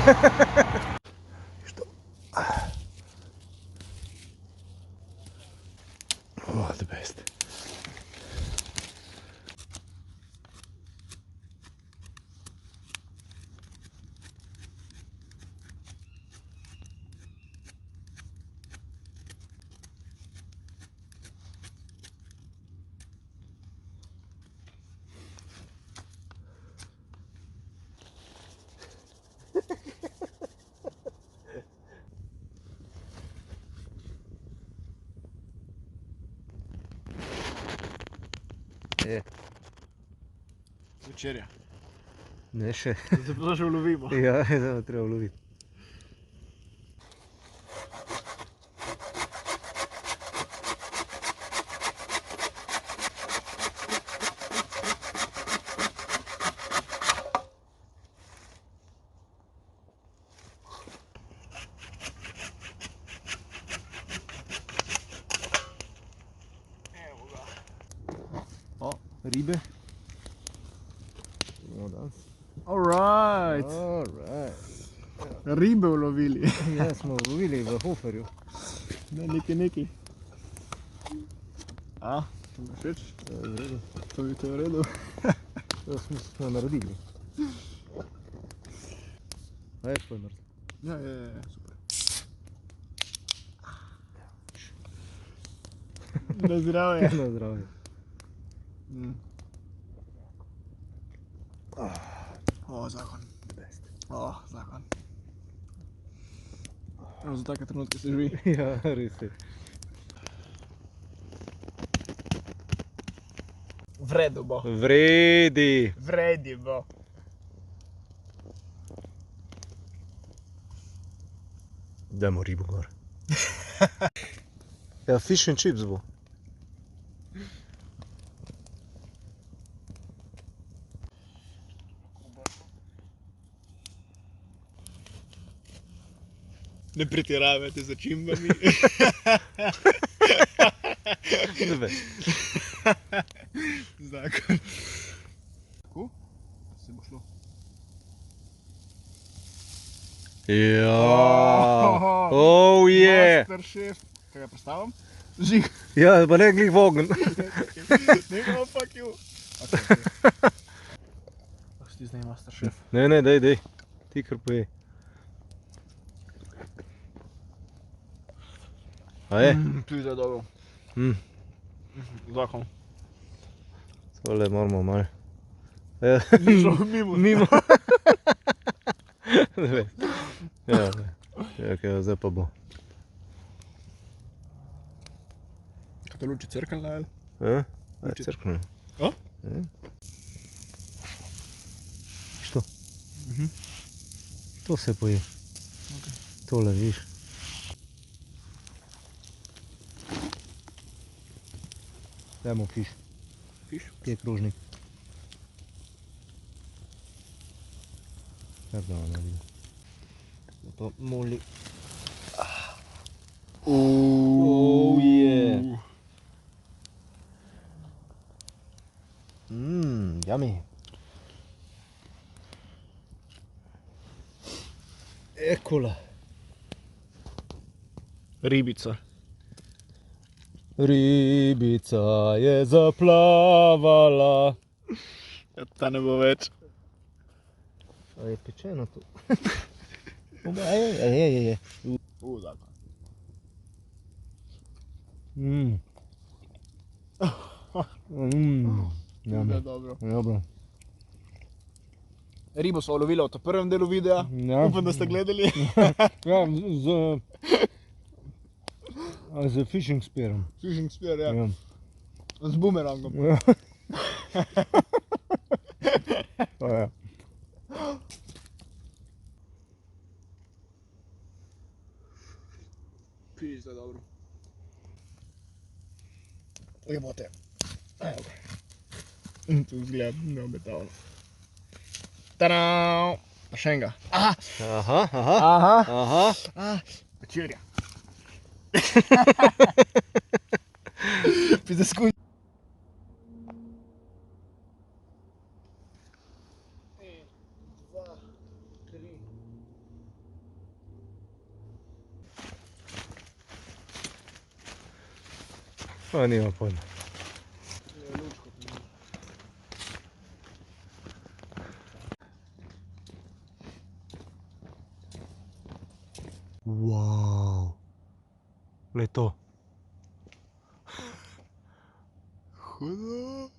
Što? Oh, the best. Večerja. Ne še. Zato že ulovimo. Ja, da treba uloviti. Evo ga. O, ribe. Alright. Alright. Ribe ulovili. Ja, smo ulovili v Hoferju. Ne, nekaj. A, to mi všeč? To je v redu. To je v redu. To smo naredili. A je tvoj mrtev? Ja, super. Na zdravje. Na zdravje. O, zakon. O, zakon. Evo, za take trenutke se živi. Ja, res je. Vredu bo. Vredi. Vredi bo. Dajmo ribo gor. Ja, fish and chips bo. Ne pretiravajte z začimbami. Ne veš. Zakon. Tako? Se bo šlo. Ja. Oh, je. Masterchef. Kaj ga predstavim? Žig. Ja, pa ne glih v ogenj. Nemo, fuck you. Kako si ti zdaj Masterchef? Ne, dej. Ti kar pojej. A je? Tudi je dobro. Zakon. Tole moramo malo. Mimo. Ne veš. Ja, kaj zdaj pa bo. Kaj to luči crknila, ali? A je crknilo? A? Što? To se poje. Tole, viš. Dajmo fiš. Fiš? Kje je krožnik? Kar da vam naredim. Pa moli. Oh, je. Yummy. Ekola. Ribica. Ribica je zaplavala. Ja, ta ne bo več. A je pečeno to? Je. Zakon. Yummy. Dobro. Dobro. Ribo so ulovili v prvem delu videa. Ja. Upam, da ste gledali. Ja, z fishing spearom. Fishing spear, ja. Ja. Z bumerangom. Ja. Pa ja. Pizda, dobro. Jebote. Evo ga. Tu izgleda neobetavno. Tadam! Pa še enega. Aha. Večerja. Pizda skuj. Pa nima pojma. Wow. Le to. Hudo.